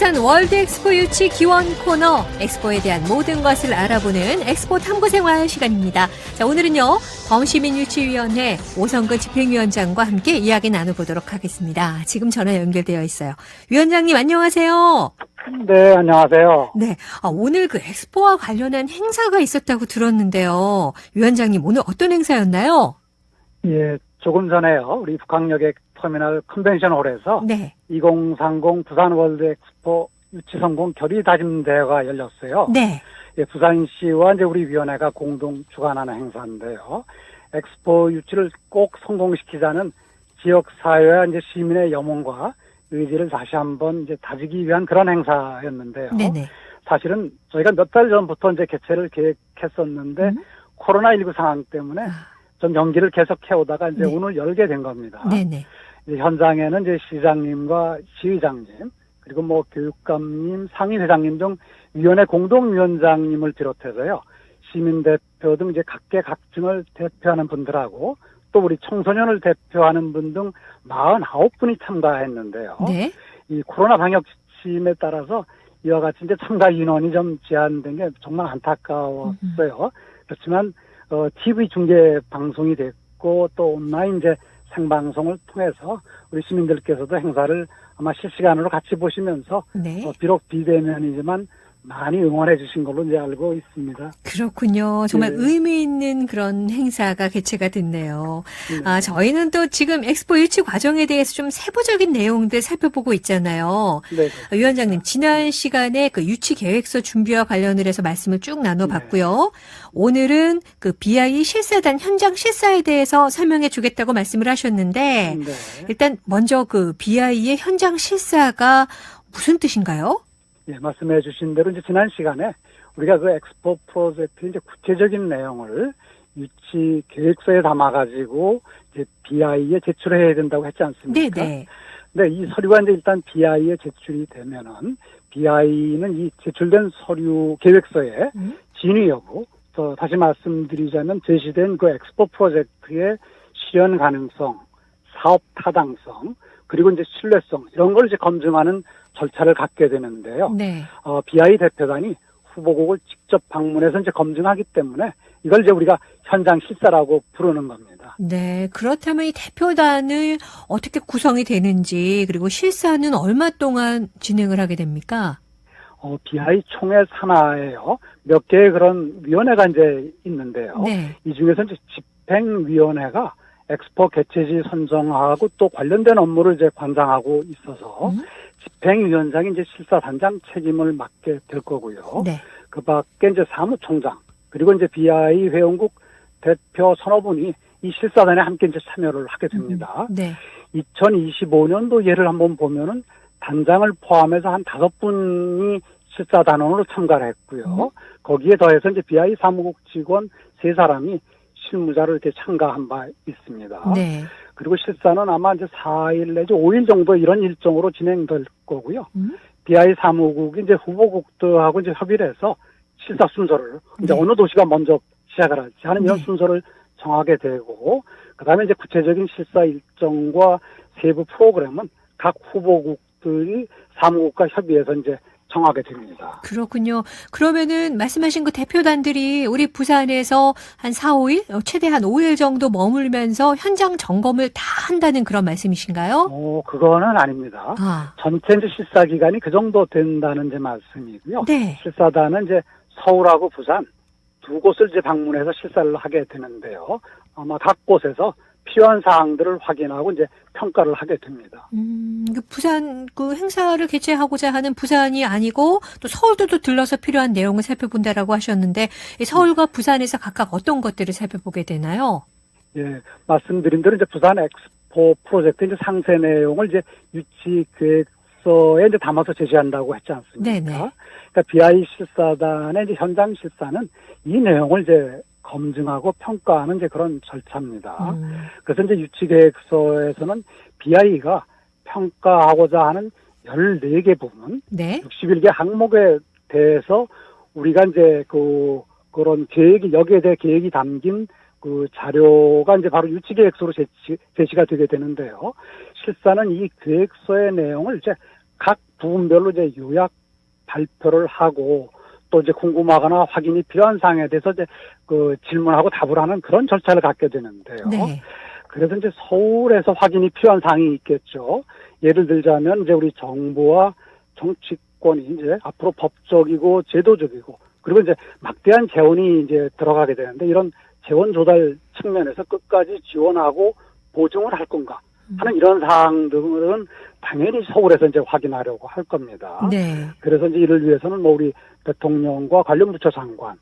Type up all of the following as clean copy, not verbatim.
부산 월드엑스포 유치 기원 코너, 엑스포에 대한 모든 것을 알아보는 엑스포 탐구생활 시간입니다. 자, 오늘은요, 범시민유치위원회 오성근 집행위원장과 함께 이야기 나눠보도록 하겠습니다. 지금 전화 연결되어 있어요. 위원장님 안녕하세요. 네, 안녕하세요. 네, 오늘 그 엑스포와 관련한 행사가 있었다고 들었는데요. 위원장님 오늘 어떤 행사였나요? 예, 조금 전에요. 우리 북항역의 터미널 컨벤션홀에서 네. 2030 부산 월드 엑스포 유치 성공 결의 다짐 대회가 열렸어요. 네. 예, 부산시와 이제 우리 위원회가 공동 주관하는 행사인데요. 엑스포 유치를 꼭 성공시키자는 지역 사회와 이제 시민의 염원과 의지를 다시 한번 이제 다지기 위한 그런 행사였는데요. 네네. 사실은 저희가 몇 달 전부터 이제 개최를 계획했었는데 코로나19 상황 때문에 좀 연기를 계속 해오다가 이제 네. 오늘 열게 된 겁니다. 네네. 이제 현장에는 이제 시장님과 시의장님, 그리고 뭐 교육감님, 상임회장님 등 위원회 공동위원장님을 비롯해서요, 시민대표 등 이제 각계각층을 대표하는 분들하고 또 우리 청소년을 대표하는 분 등 49분이 참가했는데요. 네. 이 코로나 방역 지침에 따라서 이와 같이 이제 참가 인원이 좀 제한된 게 정말 안타까웠어요. 그렇지만 TV 중계 방송이 됐고 또 온라인 이제 생방송을 통해서 우리 시민들께서도 행사를 아마 실시간으로 같이 보시면서 네. 비록 비대면이지만 많이 응원해 주신 걸로 이제 알고 있습니다. 그렇군요. 정말 네. 의미 있는 그런 행사가 개최가 됐네요. 네. 저희는 또 지금 엑스포 유치 과정에 대해서 좀 세부적인 내용들 살펴보고 있잖아요. 네. 위원장님, 지난 시간에 그 유치 계획서 준비와 관련을 해서 말씀을 쭉 나눠봤고요. 오늘은 그 BI 실사단 현장 실사에 대해서 설명해 주겠다고 말씀을 하셨는데, 네. 일단 먼저 그 BI의 현장 실사가 무슨 뜻인가요? 예, 말씀해 주신 대로 이제 지난 시간에 우리가 그 엑스포 프로젝트 이제 구체적인 내용을 유치 계획서에 담아가지고 이제 BI에 제출해야 된다고 했지 않습니까? 네네. 네, 이 서류가 이제 일단 BI에 제출이 되면은 BI는 이 제출된 서류 계획서에 진위 여부, 또 다시 말씀드리자면 제시된 그 엑스포 프로젝트의 실현 가능성, 사업 타당성, 그리고 이제 신뢰성 이런 걸 이제 검증하는 절차를 갖게 되는데요. 네. BI 대표단이 후보국을 직접 방문해서 이제 검증하기 때문에 이걸 이제 우리가 현장 실사라고 부르는 겁니다. 네. 그렇다면 이 대표단을 어떻게 구성이 되는지, 그리고 실사는 얼마 동안 진행을 하게 됩니까? BI 총회 산하에요. 몇 개의 그런 위원회가 이제 있는데요. 네. 이 중에서 이제 집행위원회가 엑스포 개최지 선정하고 또 관련된 업무를 이제 관장하고 있어서 집행위원장이 이제 실사단장 책임을 맡게 될 거고요. 네. 그 밖에 이제 사무총장, 그리고 이제 BI 회원국 대표 서너 분이 이 실사단에 함께 이제 참여를 하게 됩니다. 네. 2025년도 예를 한번 보면은 단장을 포함해서 한 5분이 실사단원으로 참가를 했고요. 거기에 더해서 이제 BI 사무국 직원 3사람이 실무자로 이렇게 참가한 바 있습니다. 네. 그리고 실사는 아마 이제 4일 내지 5일 정도 이런 일정으로 진행될 거고요. BI 사무국이 이제 후보국들하고 이제 협의를 해서 실사 순서를 이제 네. 어느 도시가 먼저 시작을 할지 하는 이런 네. 순서를 정하게 되고, 그 다음에 이제 구체적인 실사 일정과 세부 프로그램은 각 후보국들이 사무국과 협의해서 이제 정하게 됩니다. 그렇군요. 그러면은 말씀하신 그 대표단들이 우리 부산에서 한 4, 5일, 최대 한 5일 정도 머물면서 현장 점검을 다 한다는 그런 말씀이신가요? 그거는 아닙니다. 전체 이제 실사 기간이 그 정도 된다는 이제 말씀이고요. 네. 실사단은 이제 서울하고 부산 두 곳을 이제 방문해서 실사를 하게 되는데요. 아마 각 곳에서 필요한 사항들을 확인하고 이제 평가를 하게 됩니다. 부산 그 행사를 개최하고자 하는 부산이 아니고 또 서울도 또 들러서 필요한 내용을 살펴본다라고 하셨는데, 이 서울과 부산에서 각각 어떤 것들을 살펴보게 되나요? 예, 말씀드린 대로 이제 부산 엑스포 프로젝트 이제 상세 내용을 이제 유치 계획서에 이제 담아서 제시한다고 했지 않습니까? 네네. 그러니까 BI 실사단의 이제 현장 실사는 이 내용을 이제 검증하고 평가하는 이제 그런 절차입니다. 그래서 이제 유치 계획서에서는 BI가 평가하고자 하는 14개 부분, 네. 61개 항목에 대해서 우리가 이제 그런 계획이, 여기에 대해 계획이 담긴 그 자료가 이제 바로 유치 계획서로 제시가 되게 되는데요. 실사는 이 계획서의 내용을 이제 각 부분별로 이제 요약 발표를 하고 또 이제 궁금하거나 확인이 필요한 사항에 대해서 이제 그 질문하고 답을 하는 그런 절차를 갖게 되는데요. 네. 그래서 이제 서울에서 확인이 필요한 사항이 있겠죠. 예를 들자면 이제 우리 정부와 정치권이 이제 앞으로 법적이고 제도적이고 그리고 이제 막대한 재원이 이제 들어가게 되는데 이런 재원 조달 측면에서 끝까지 지원하고 보증을 할 건가 하는 이런 사항들은 당연히 서울에서 이제 확인하려고 할 겁니다. 네. 그래서 이제 이를 위해서는 뭐 우리 대통령과 관련 부처 장관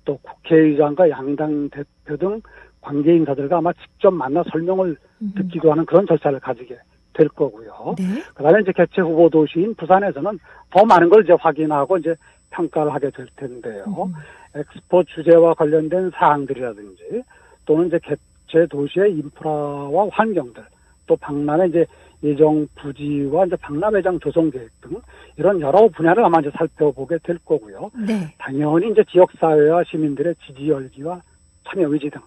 또 국회의장과 양당 대표 등 관계 인사들과 아마 직접 만나 설명을 듣기도 하는 그런 절차를 가지게 될 거고요. 네. 그다음에 이제 개최 후보 도시인 부산에서는 더 많은 걸 이제 확인하고 이제 평가를 하게 될 텐데요. 엑스포 주제와 관련된 사항들이라든지 또는 이제 개최 도시의 인프라와 환경들 또 박람회 이제 예정 부지와 이제 박람회장 조성 계획 등 이런 여러 분야를 아마 이제 살펴보게 될 거고요. 네. 당연히 이제 지역사회와 시민들의 지지 열기와 참여 의지 등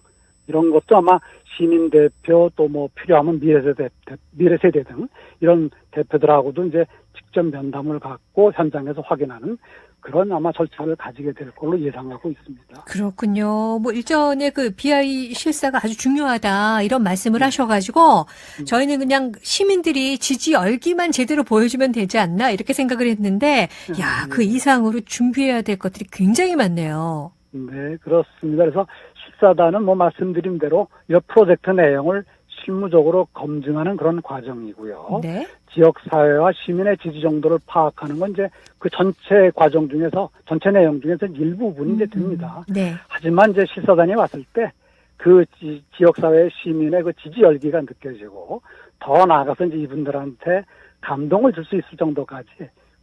이런 것도 아마 시민 대표 또 뭐 필요하면 미래세대 등 이런 대표들하고도 이제 직접 면담을 갖고 현장에서 확인하는 그런 아마 절차를 가지게 될 걸로 예상하고 있습니다. 그렇군요. 뭐 일전에 그 BI 실사가 아주 중요하다 이런 말씀을 하셔가지고 저희는 그냥 시민들이 지지 열기만 제대로 보여주면 되지 않나 이렇게 생각을 했는데 야, 그 이상으로 준비해야 될 것들이 굉장히 많네요. 네, 그렇습니다. 그래서 실사단은 뭐 말씀드린 대로 이 프로젝트 내용을 실무적으로 검증하는 그런 과정이고요. 네. 지역사회와 시민의 지지 정도를 파악하는 건 이제 그 전체 과정 중에서, 전체 내용 중에서 일부분이 이제 됩니다. 네. 하지만 이제 실사단이 왔을 때 그 지역사회 시민의 그 지지 열기가 느껴지고 더 나아가서 이제 이분들한테 감동을 줄 수 있을 정도까지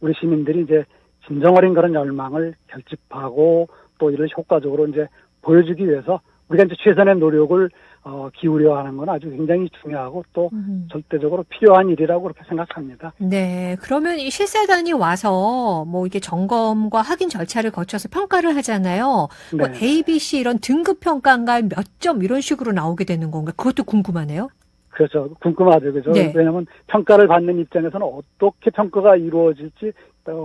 우리 시민들이 이제 진정 어린 그런 열망을 결집하고 또 이를 효과적으로 이제 보여주기 위해서 우리가 이제 최선의 노력을 기울여 하는 건 아주 굉장히 중요하고 또 절대적으로 필요한 일이라고 그렇게 생각합니다. 네. 그러면 이 실사단이 와서 뭐 이게 점검과 확인 절차를 거쳐서 평가를 하잖아요. 뭐 네. A, B, C 이런 등급 평가인가 몇 점 이런 식으로 나오게 되는 건가? 그것도 궁금하네요. 그렇죠. 궁금하죠. 그죠? 네. 왜냐하면 평가를 받는 입장에서는 어떻게 평가가 이루어질지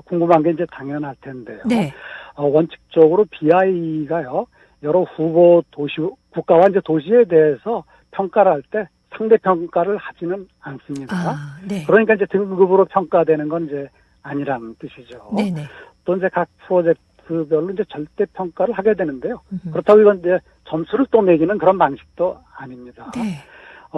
궁금한 게 이제 당연할 텐데요. 네. 원칙적으로 BI가요. 여러 후보 도시, 국가와 이제 도시에 대해서 평가를 할 때 상대 평가를 하지는 않습니다. 아, 네. 그러니까 이제 등급으로 평가되는 건 이제 아니라는 뜻이죠. 네네. 또 이제 각 프로젝트별로 이제 절대 평가를 하게 되는데요. 그렇다고 이건 이제 점수를 또 매기는 그런 방식도 아닙니다. 네.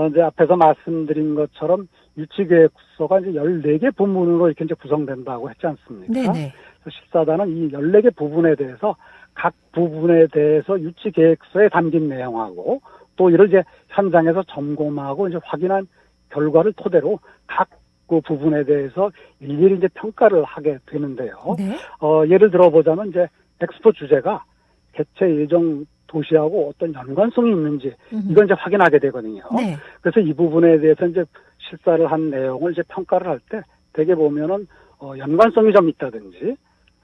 이제 앞에서 말씀드린 것처럼 유치계획서가 이제 14개 부문으로 이렇게 이제 구성된다고 했지 않습니까? 네네. 실사단은 이 14개 부분에 대해서 각 부분에 대해서 유치계획서에 담긴 내용하고 또 이를 이제 현장에서 점검하고 이제 확인한 결과를 토대로 각 그 부분에 대해서 일일이 이제 평가를 하게 되는데요. 네. 예를 들어보자면 이제 엑스포 주제가 개최 예정 도시하고 어떤 연관성이 있는지 이건 이제 확인하게 되거든요. 네. 그래서 이 부분에 대해서 이제 실사를 한 내용을 이제 평가를 할 때 대개 보면은 연관성이 좀 있다든지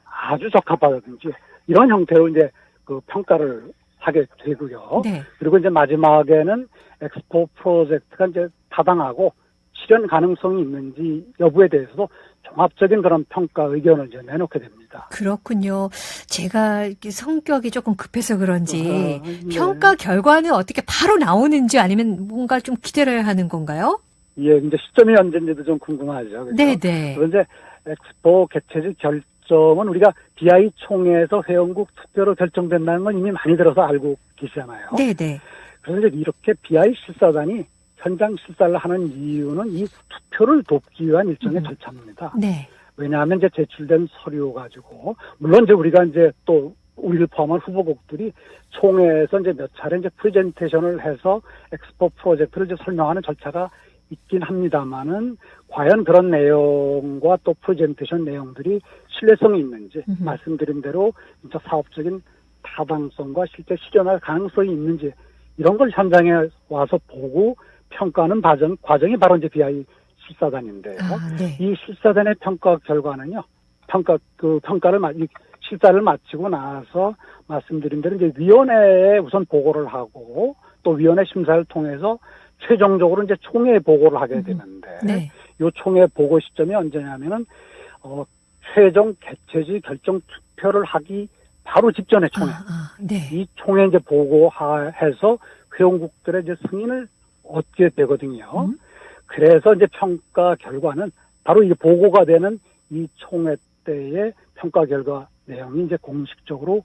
아주 적합하다든지 이런 형태로 이제 그 평가를 하게 되고요. 네. 그리고 이제 마지막에는 엑스포 프로젝트가 이제 타당하고 실현 가능성이 있는지 여부에 대해서도 종합적인 그런 평가 의견을 이제 내놓게 됩니다. 그렇군요. 제가 이렇게 성격이 조금 급해서 그런지 네. 평가 결과는 어떻게 바로 나오는지 아니면 뭔가 좀 기다려야 하는 건가요? 예, 이제 시점이 언제인지도 좀 궁금하죠. 그렇죠? 네네. 그런데 엑스포 개최지 결정은 우리가 BI 총회에서 회원국 투표로 결정된다는 건 이미 많이 들어서 알고 계시잖아요. 네네. 그래서 이제 이렇게 BI 실사단이 현장 실사를 하는 이유는 이 투표를 돕기 위한 일종의 절차입니다. 네. 왜냐하면 이제 제출된 서류 가지고 물론 이제 우리가 이제 또 우리를 포함한 후보국들이 총회에서 이제 몇 차례 이제 프레젠테이션을 해서 엑스포 프로젝트를 이제 설명하는 절차가 있긴 합니다만은 과연 그런 내용과 또 프레젠테이션 내용들이 신뢰성이 있는지 말씀드린 대로 진짜 사업적인 타당성과 실제 실현할 가능성이 있는지 이런 걸 현장에 와서 보고 평가하는 과정이 바로 이제 BI 실사단인데요. 아, 네. 이 실사단의 평가 결과는요. 평가를 실사를 마치고 나서 말씀드린 대로 이제 위원회에 우선 보고를 하고 또 위원회 심사를 통해서 최종적으로 이제 총회에 보고를 하게 되는데 네. 이 총회 보고 시점이 언제냐면은 최종 개최지 결정 투표를 하기 바로 직전에 총회. 네. 이 총회 이제 보고해서 회원국들의 이제 승인을 얻게 되거든요. 그래서 이제 평가 결과는 바로 이게 보고가 되는 이 총회 때의 평가 결과 내용이 이제 공식적으로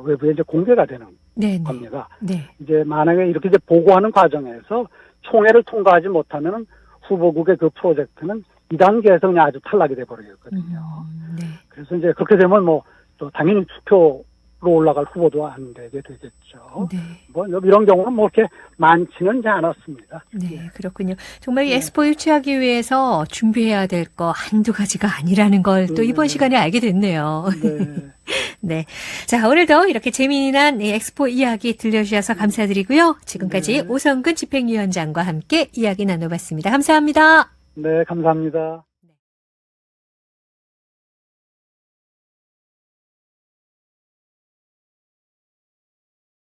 외부에 이제 공개가 되는 네. 겁니다. 네. 이제 만약에 이렇게 이제 보고하는 과정에서 총회를 통과하지 못하면 후보국의 그 프로젝트는 2단계에서 그냥 아주 탈락이 돼버리거든요. 네. 그래서 이제 그렇게 되면 뭐 또 당연히 투표로 올라갈 후보도 안 되게 되겠죠. 네. 뭐 이런 경우는 뭐 이렇게 많지는 않았습니다. 네, 그렇군요. 정말 이 엑스포 유치하기 위해서 준비해야 될 거 한두 가지가 아니라는 걸 또 이번 시간에 알게 됐네요. 네. 네. 자, 오늘도 이렇게 재미난 이 엑스포 이야기 들려주셔서 감사드리고요. 지금까지 네. 오성근 집행위원장과 함께 이야기 나눠봤습니다. 감사합니다. 네, 감사합니다.